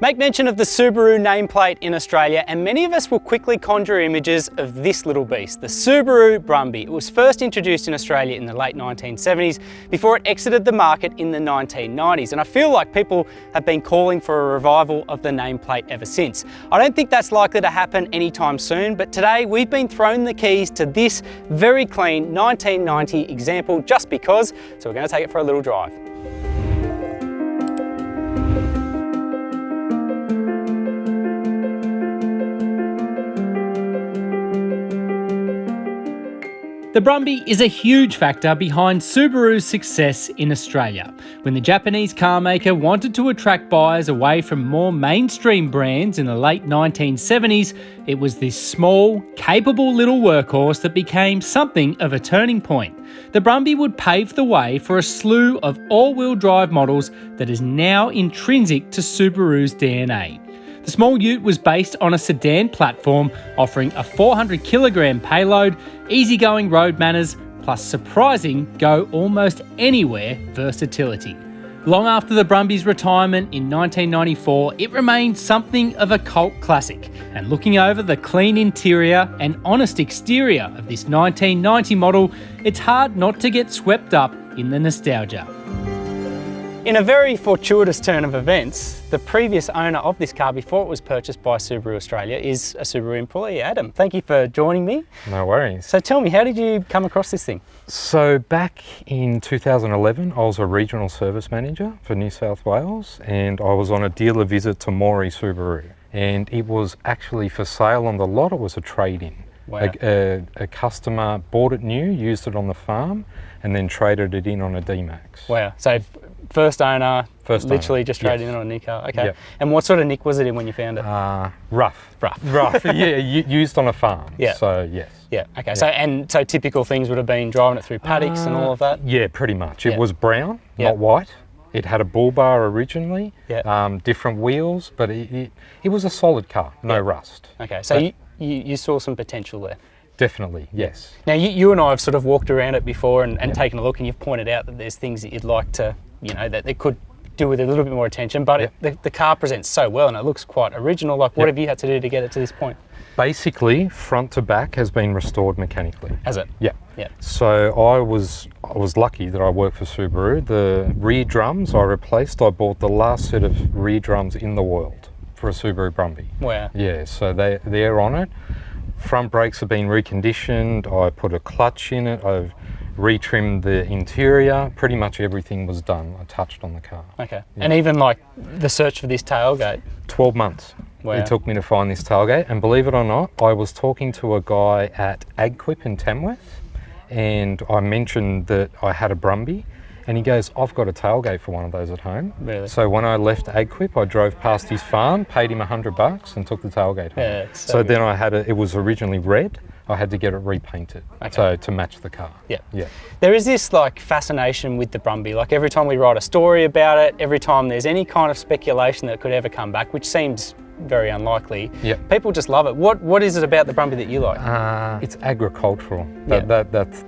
Make mention of the Subaru nameplate in Australia and many of us will quickly conjure images of this little beast, the Subaru Brumby. It was first introduced in Australia in the late 1970s before it exited the market in the 1990s, and I feel like people have been calling for a revival of the nameplate ever since. I don't think that's likely to happen anytime soon, but today we've been thrown the keys to this very clean 1990 example just because, so we're going to take it for a little drive. The Brumby is a huge factor behind Subaru's success in Australia. When the Japanese car maker wanted to attract buyers away from more mainstream brands in the late 1970s, it was this small, capable little workhorse that became something of a turning point. The Brumby would pave the way for a slew of all-wheel drive models that is now intrinsic to Subaru's DNA. The small ute was based on a sedan platform, offering a 400 kilogram payload, easygoing road manners, plus surprising go almost anywhere versatility. Long after the Brumby's retirement in 1994, it remained something of a cult classic, and looking over the clean interior and honest exterior of this 1990 model, it's hard not to get swept up in the nostalgia. In a very fortuitous turn of events, the previous owner of this car before it was purchased by Subaru Australia is a Subaru employee, Adam. Thank you for joining me. No worries. So tell me, how did you come across this thing? So back in 2011, I was a regional service manager for New South Wales, and I was on a dealer visit to Moree Subaru, and it was actually for sale on the lot. It was a trade-in. Wow. A customer bought it new, used it on the farm, and then traded it in on a D-Max. Wow. So first owner, literally just traded in on a new car. Okay. Yep. And what sort of nick was it in when you found it? Rough. Yeah, used on a farm. Yeah. So yes. Yeah. Okay. Yeah. So typical things would have been driving it through paddocks and all of that. Yeah, pretty much. It was brown, not white. It had a bull bar originally. Yeah. Different wheels, but it was a solid car. No rust. Okay. So you saw some potential there. Definitely, yes. Now you and I have sort of walked around it before and taken a look, and you've pointed out that there's things that you'd like to, that they could do with a little bit more attention, but the car presents so well and it looks quite original. Like, what have you had to do to get it to this point? Basically, front to back has been restored mechanically. Has it? Yeah. Yeah. So I was lucky that I worked for Subaru. The rear drums I replaced. I bought the last set of rear drums in the world for a Subaru Brumby. Wow. Yeah, so they're on it. Front brakes have been reconditioned. I put a clutch in it. I've retrimmed the interior. Pretty much everything was done. I touched on the car. Okay. Yeah. And even like the search for this tailgate? 12 months. Wow. It took me to find this tailgate. And believe it or not, I was talking to a guy at AgQuip in Tamworth, and I mentioned that I had a Brumby. And he goes, I've got a tailgate for one of those at home. Really? So when I left AgQuip, I drove past his farm, paid him $100 and took the tailgate home. Yeah, so then I had it was originally red. I had to get it repainted so to match the car. Yeah. There is this like fascination with the Brumby. Like every time we write a story about it, every time there's any kind of speculation that it could ever come back, which seems very unlikely, people just love it. What is it about the Brumby that you like? It's agricultural. That's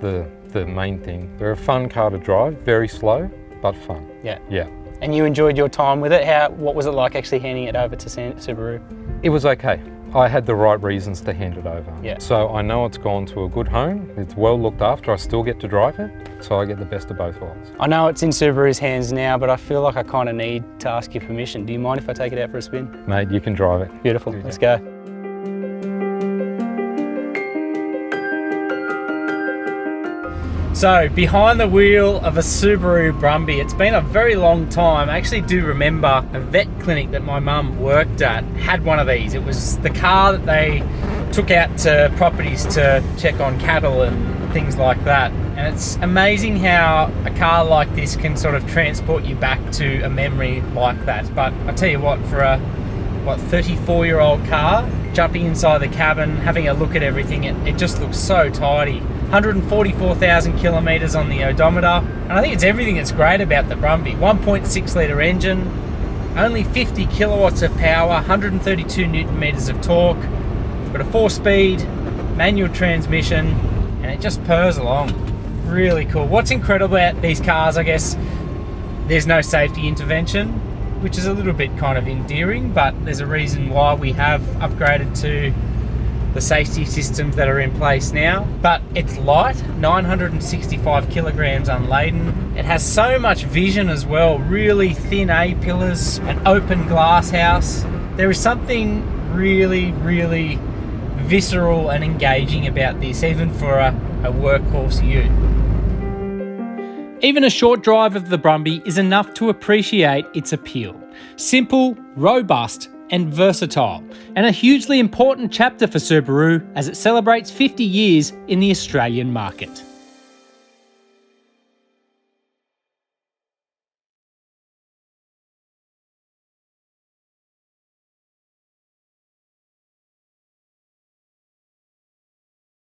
the main thing. They're a fun car to drive, very slow, but fun. Yeah. And you enjoyed your time with it? What was it like actually handing it over to Subaru? It was okay. I had the right reasons to hand it over. Yeah. So I know it's gone to a good home. It's well looked after. I still get to drive it, so I get the best of both worlds. I know it's in Subaru's hands now, but I feel like I kind of need to ask your permission. Do you mind if I take it out for a spin? Mate, you can drive it. Beautiful. Let's go. So, behind the wheel of a Subaru Brumby, it's been a very long time. I actually do remember a vet clinic that my mum worked at had one of these. It was the car that they took out to properties to check on cattle and things like that. And it's amazing how a car like this can sort of transport you back to a memory like that. But I tell you what, for a 34-year-old car, jumping inside the cabin, having a look at everything, it just looks so tidy. 144,000 kilometres on the odometer, and I think it's everything that's great about the Brumby. 1.6 litre engine, only 50 kilowatts of power, 132 newton metres of torque, got a 4-speed manual transmission, and it just purrs along. Really cool. What's incredible about these cars, I guess, there's no safety intervention. which is a little bit kind of endearing, but there's a reason why we have upgraded to the safety systems that are in place now. But it's light, 965 kilograms unladen. It has so much vision as well, really thin A-pillars, an open glass house. There is something really, really visceral and engaging about this, even for a workhorse ute. Even a short drive of the Brumby is enough to appreciate its appeal. Simple, robust, and versatile, and a hugely important chapter for Subaru as it celebrates 50 years in the Australian market.